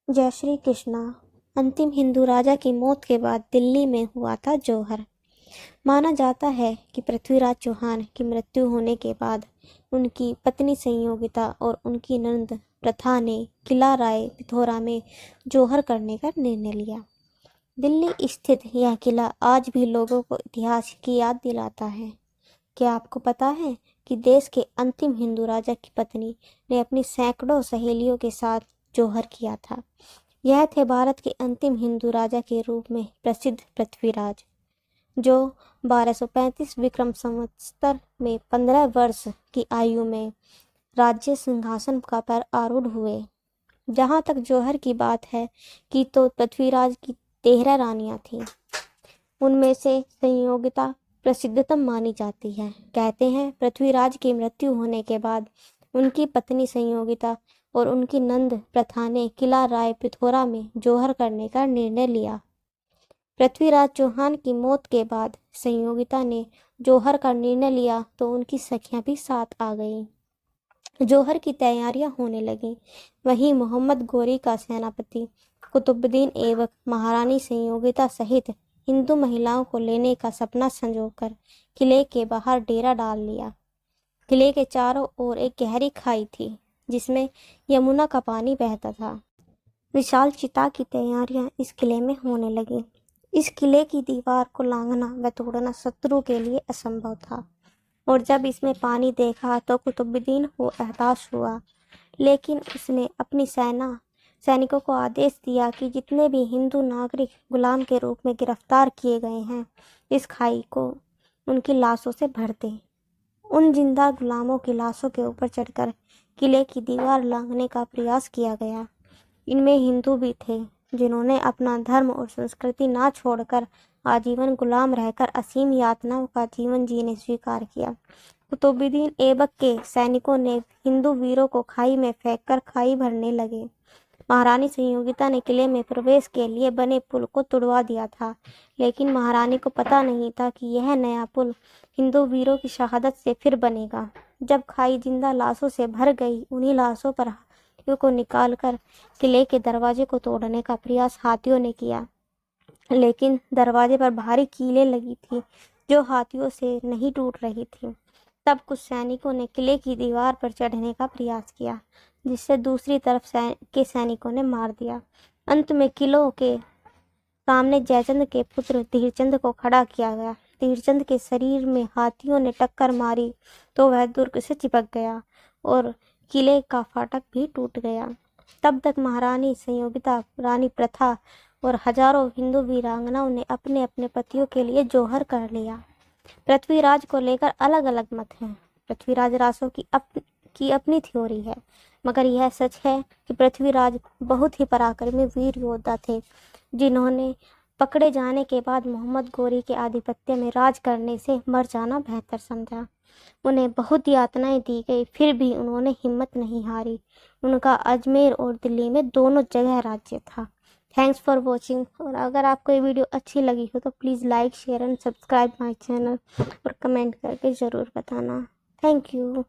जय श्री कृष्णा। अंतिम हिंदू राजा की मौत के बाद दिल्ली में हुआ था जौहर। माना जाता है कि पृथ्वीराज चौहान की मृत्यु होने के बाद उनकी पत्नी संयोगिता और उनकी नंद प्रथा ने किला राय पिथौरा में जौहर करने का निर्णय लिया। दिल्ली स्थित यह किला आज भी लोगों को इतिहास की याद दिलाता है। क्या आपको पता है कि देश के अंतिम हिंदू राजा की पत्नी ने अपनी सैकड़ों सहेलियों के साथ जौहर किया था। यह थे भारत के अंतिम हिंदू राजा के रूप में प्रसिद्ध पृथ्वीराज, जो 1235 विक्रम संवत्सर में 15 वर्ष की आयु में राज्य सिंहासन का पर आरूढ़ हुए। जहाँ तक जौहर की बात है कि तो पृथ्वीराज की 13 रानियां थीं। उनमें से संयोगिता प्रसिद्धतम मानी जाती है। कहते हैं पृथ्वीराज की मृत्यु होने के बाद उनकी पत्नी संयोगिता और उनकी नंद प्रथा ने किला राय पिथौरा में जौहर करने का निर्णय लिया। पृथ्वीराज चौहान की मौत के बाद संयोगिता ने जौहर का निर्णय लिया तो उनकी सखियां भी साथ आ गईं। जौहर की तैयारियां होने लगीं। वहीं मोहम्मद गोरी का सेनापति कुतुबुद्दीन ऐबक महारानी संयोगिता सहित हिंदू महिलाओं को लेने का सपना संजोकर किले के बाहर डेरा डाल लिया। किले के चारों ओर एक गहरी खाई थी जिसमें यमुना का पानी बहता था। विशाल चिता की तैयारियां इस किले में होने लगी। इस किले की दीवार को लांघना व तोड़ना शत्रु के लिए असंभव था और जब इसमें पानी देखा तो कुतुबुद्दीन को एहसास हुआ। लेकिन उसने अपनी सैनिकों को आदेश दिया कि जितने भी हिंदू नागरिक गुलाम के रूप में गिरफ्तार किए गए हैं, इस खाई को उनकी लाशों से भर दें। उन जिंदा गुलामों की लाशों के ऊपर चढ़कर किले की दीवार लांघने का प्रयास किया गया। इनमें हिंदू भी थे जिन्होंने अपना धर्म और संस्कृति ना छोड़कर आजीवन गुलाम रहकर असीम यातनाओं का जीवन जीने स्वीकार किया। कुतुबुद्दीन ऐबक के सैनिकों ने हिंदू वीरों को खाई में फेंककर खाई भरने लगे। महारानी संयोगिता ने किले में प्रवेश के लिए बने पुल को तुड़वा दिया था, लेकिन महारानी को पता नहीं था कि यह नया पुल हिंदू वीरों की शहादत से फिर बनेगा। जब खाई जिंदा लाशों से भर गई, उन्हीं लाशों पर हाथियों को निकालकर किले के दरवाजे को तोड़ने का प्रयास हाथियों ने किया, लेकिन दरवाजे पर भारी कीलें लगी थी जो हाथियों से नहीं टूट रही थी। तब कुछ सैनिकों ने किले की दीवार पर चढ़ने का प्रयास किया, जिससे दूसरी तरफ के सैनिकों ने मार दिया। अंत में किलों के सामने जयचंद के पुत्र धीरचंद को खड़ा किया गया। धीरचंद के शरीर में हाथियों ने टक्कर मारी तो वह दुर्ग से चिपक गया और किले का फाटक भी टूट गया। तब तक महारानी संयोगिता, रानी प्रथा और हजारों हिंदू वीरांगनाओं ने अपने अपने पतियों के लिए जौहर कर लिया। पृथ्वीराज को लेकर अलग अलग मत हैं। पृथ्वीराज रासों की अपनी थ्योरी है, मगर यह सच है कि पृथ्वीराज बहुत ही पराक्रमी वीर योद्धा थे जिन्होंने पकड़े जाने के बाद मोहम्मद गोरी के आधिपत्य में राज करने से मर जाना बेहतर समझा। उन्हें बहुत यातनाएं दी गई, फिर भी उन्होंने हिम्मत नहीं हारी। उनका अजमेर और दिल्ली में दोनों जगह राज्य था। Thanks for watching. और अगर आपको ये वीडियो अच्छी लगी हो तो please like, share and subscribe my channel और कमेंट करके ज़रूर बताना। Thank you.